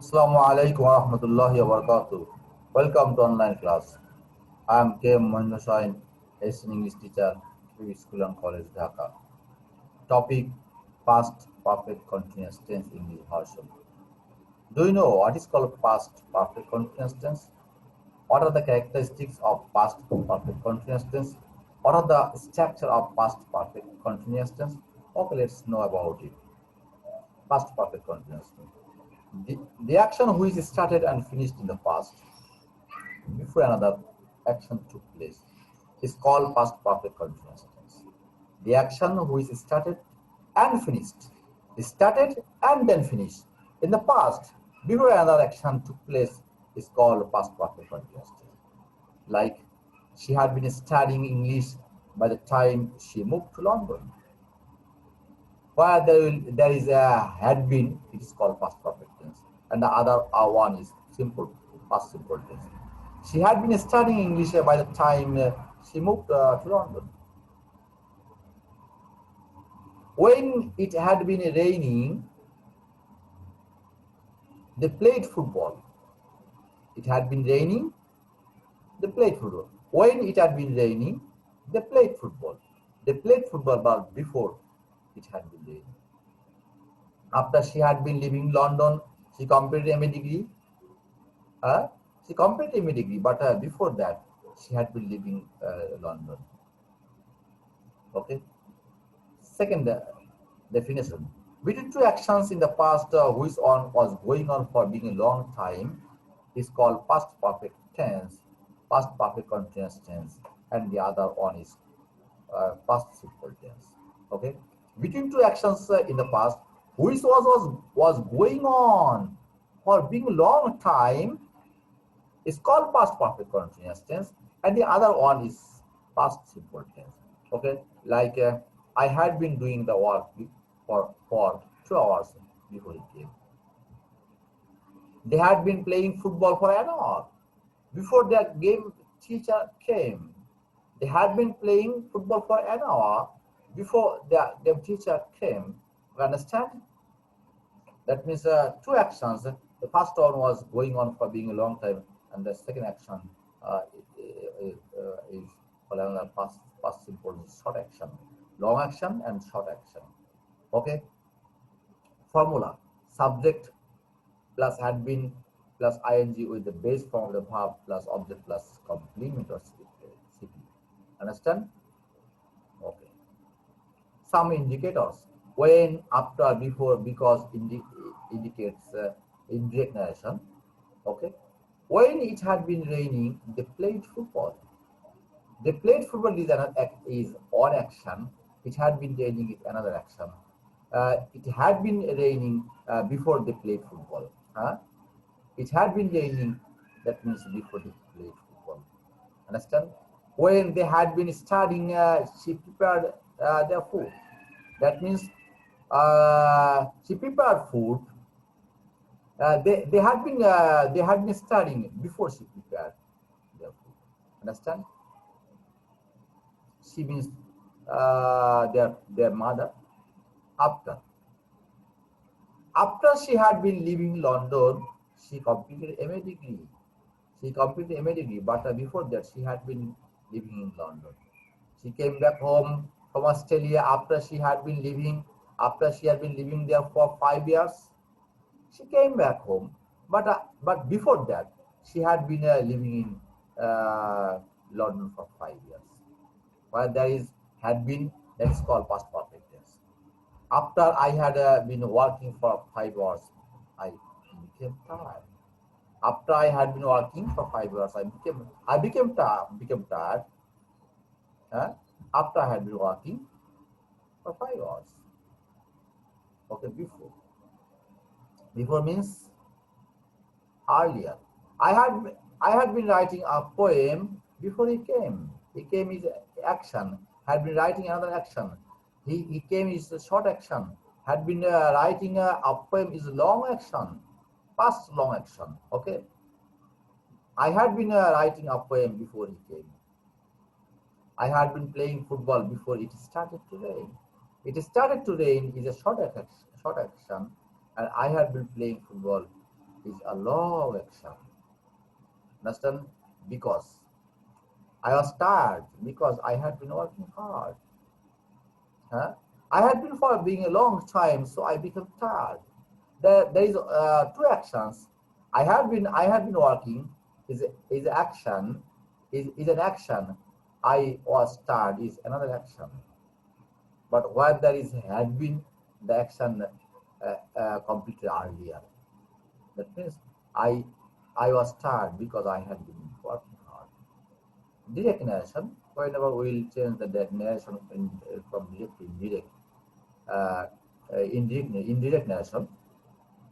Assalamu alaikum wa rahmatullahi wa barakatuh. Welcome to online class. I am Moenul Hossain, a English teacher, Three School and College, Dhaka. Topic: Past Perfect Continuous Tense English version. Do you know what is called past perfect continuous tense? What are the characteristics of past perfect continuous tense? What are the structure of past perfect continuous tense? Okay, let's know about it. Past perfect continuous tense. The action which started and finished in the past before another action took place is called past perfect continuous tense. The action which started and finished started and then finished in the past before another action took place is called past perfect continuous tense. Like, she had been studying English by the time she moved to London. Where there is a had been, it is called past perfect tense, and the other one is simple past simple tense. She had been studying English by the time she moved to London. When it had been raining, they played football. It had been raining, they played football. When it had been raining, they played football. They played football, but before it had been raining. After she had been living in London, she completed MA degree. She completed MA degree, but before that, she had been living London. Okay. Second definition: between two actions in the past which on was going on for being a long time is called past perfect tense, past perfect continuous tense, and the other one is past simple tense. Okay. Between two actions in the past which was going on for being a long time is called past perfect continuous tense, and the other one is past simple tense. Okay, like I had been doing the work for 2 hours before he came. They had been playing football for an hour before their game teacher came. They had been playing football for an hour before their teacher came. You understand? That means two actions. The first one was going on for being a long time, and the second action is another past simple short action, long action and short action. Okay. Formula: subject plus had been plus ing with the base form of the verb plus object plus complement or CP. Understand? Okay. Some indicators: when, after, before, because indicates indirect narration. Okay. When it had been raining, they played football. They played football is one action. It had been raining is another action. It had been raining before they played football. It had been raining, that means before they played football. Understand? When they had been studying, she prepared their food. That means she prepared food. They had been studying before she prepared their food. Understand? She means their mother. After she had been living in London, she completed MA degree. But before that, she had been living in London. She came back home from Australia after she had been living there for 5 years. She came back home, but before that, she had been living in London for 5 years. While there is had been, that is called past perfect tense. After I had been working for 5 hours, I became tired. After I had been working for 5 years, I became tired. After I had been working for 5 hours. Okay, before means earlier. I had been writing a poem before he came. He came is action. Had been writing another action. He came is a short action. Had been writing a poem is a long action. Past long action. Okay. I had been writing a poem before he came. I had been playing football before it started to rain. It started to rain is a short action, and I had been playing football is a long action. Understand? Because I was tired because I had been working hard. Huh? I had been for being a long time, so I became tired. There is two actions. I had been working is action is an action. I was tired is another action. But where there is had been the action completed earlier. That means I I was tired because I had been working hard. Direct narration, whenever we will change the narration from direct to indirect, uh, indirect narration,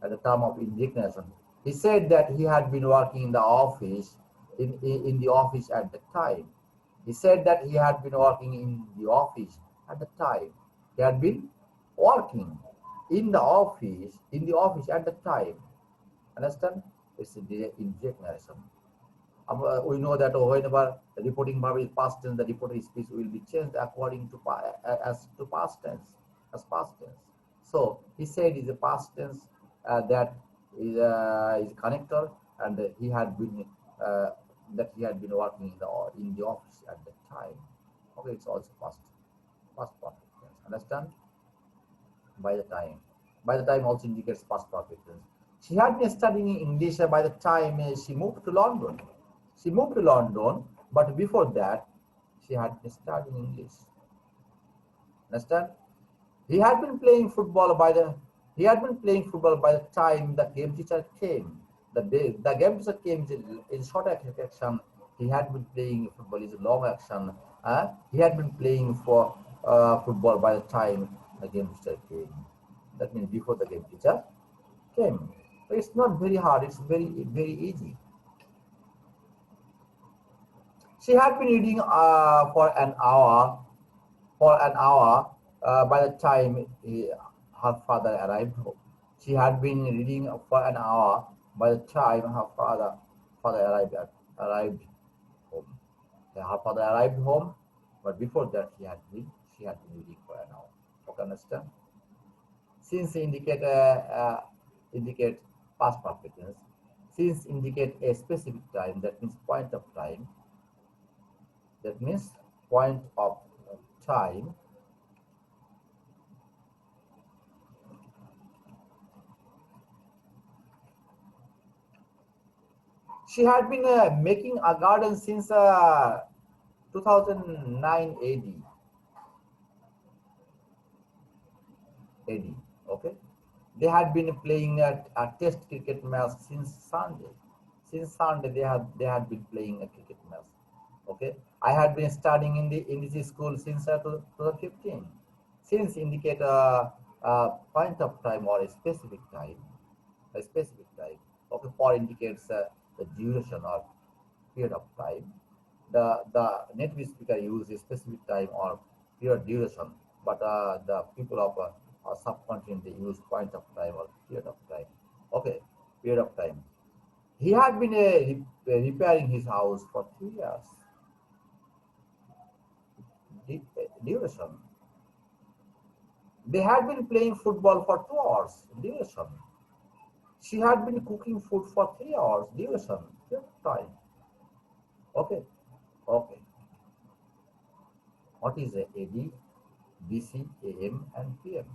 at the term of indirect narration. He said that he had been working in the office, in the office at the time. He said that he had been working in the office at the time. He had been working in the office at the time. Understand? It's indirect narration. We know that whenever the reporting verb is past tense, the reported speech will be changed according to as to past tense, as past tense. So he said is a past tense that is a connector, and uh, he had been working in the office at that time. Okay, it's also past perfect tense. Understand? By the time. By the time also indicates past perfect tense. She had been studying English by the time she moved to London. She moved to London, but before that, she had been studying English. Understand? He had been playing football by the he had been playing football by the time the game teacher came. The game teacher came in short action. He had been playing football is a long action. He had been playing for football by the time the game teacher came. That means before the game teacher came. It's not very hard. It's very easy. She had been reading for an hour by the time her father arrived home. She had been reading for an hour by the time her father arrived home. Her father arrived home, but before that she had been reading for an hour. Okay, understand? Since indicate past perfect tense. Since indicate a specific time, that means point of time. That means point of time. She had been making a garden since 2009 AD. AD. Okay. They had been playing a test cricket match since Sunday. Since Sunday, they had been playing a cricket match. Okay. I had been studying in this school since 2015. Since indicate a point of time or a specific time. A specific time. Okay. For indicates the duration or period of time. The native speaker use a specific time or period duration, but the people of subcontinent they use point of time or period of time. Okay, period of time. He had been repairing his house for 3 years. Duration. They had been playing football for 2 hours. Duration. She had been cooking food for 3 hours. Duration. Period of time. Okay. Okay. What is a AD, BC, AM, and PM?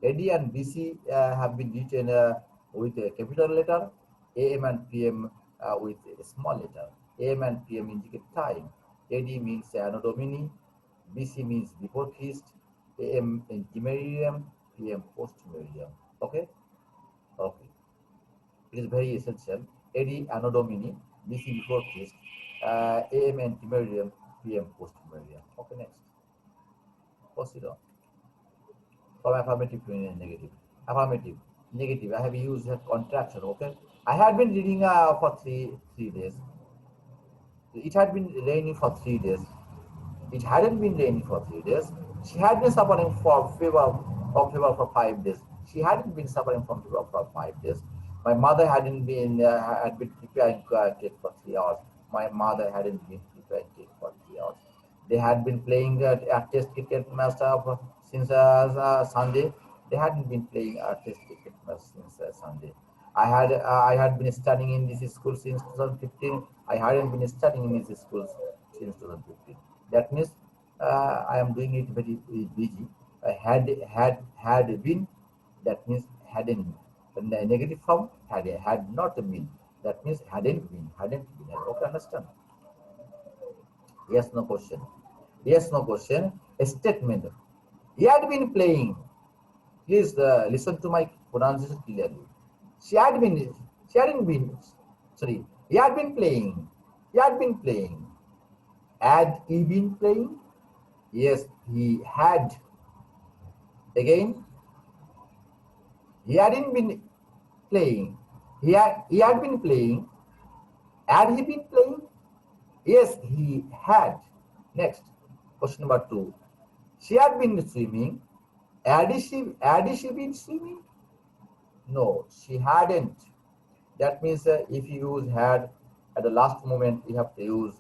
AD and BC have been written with a capital letter, AM and PM with a small letter. AM and PM indicate time. AD means Anno Domini, BC means before Christ, AM antemerium, PM post meridium. Okay? Okay. It is very essential. AD Anno Domini, BC before Christ, AM antemerium, PM post meridium. Okay, next. Proceed on. From affirmative to negative. Affirmative, negative. I have used a contraction. Okay. I had been reading for three days. It had been raining for 3 days. It hadn't been raining for 3 days. She had been suffering fever for 5 days. She hadn't been suffering from fever for 5 days. My mother had been preparing cake for 3 hours. My mother hadn't been preparing cake for 3 hours. They had been playing a test cricket match since Sunday. They hadn't been playing a test cricket match since Sunday. I had been studying in this school since 2015. I hadn't been studying in this school since 2015. That means I am doing it very, very busy. I had been. That means hadn't. In the negative form, had not been. That means hadn't been. Okay, understand? Yes, no question. Yes, no question. A statement. He had been playing. Please listen to my pronunciation clearly. She had been, she hadn't been, sorry, he had been playing. He had been playing. Had he been playing? Yes, he had. Again, he hadn't been playing. He had been playing. Had he been playing? Yes, he had. Next, question number two. She had been swimming. Had she been swimming? No, she hadn't. That means if you use had at the last moment, you have to use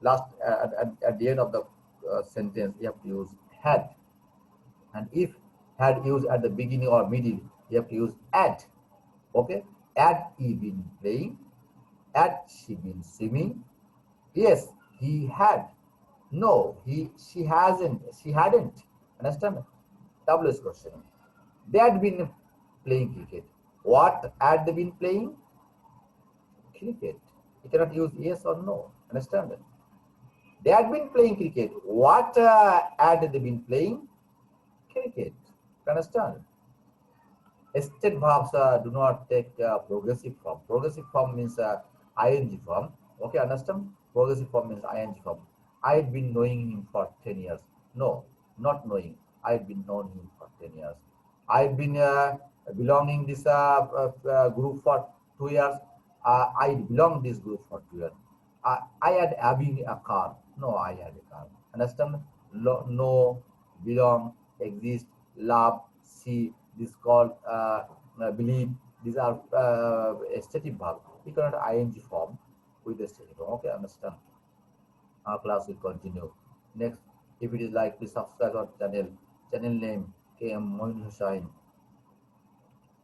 last at the end of the sentence, you have to use had. And if had used at the beginning or middle, you have to use at. Okay? Had he been playing? Had she been swimming? Yes, he had. No, she hasn't. She hadn't. Understand? WS question. They had been playing cricket. What had they been playing? Cricket. You cannot use yes or no. Understand? They had been playing cricket. What had they been playing? Cricket. Understand? State verbs do not take progressive form. Progressive form means ing form. Okay, understand? Progressive form means ing form. I've been knowing him for 10 years. No, not knowing. I've been known him for 10 years. I've been belonging this group for 2 years. I belong this group for 2 years. I had having a car. No, I had a car. Understand? No, belong, exist, love, see. This called believe. These are stative verb. We cannot ing form with the stative form. Okay, understand? Our class will continue. Next, if it is like, please subscribe our channel. Channel name KM Moenul Hossain.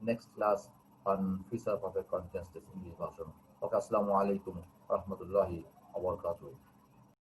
Next class on future perfect contest English version. Okay, assalamu alaikum warahmatullahi wabarakatuh.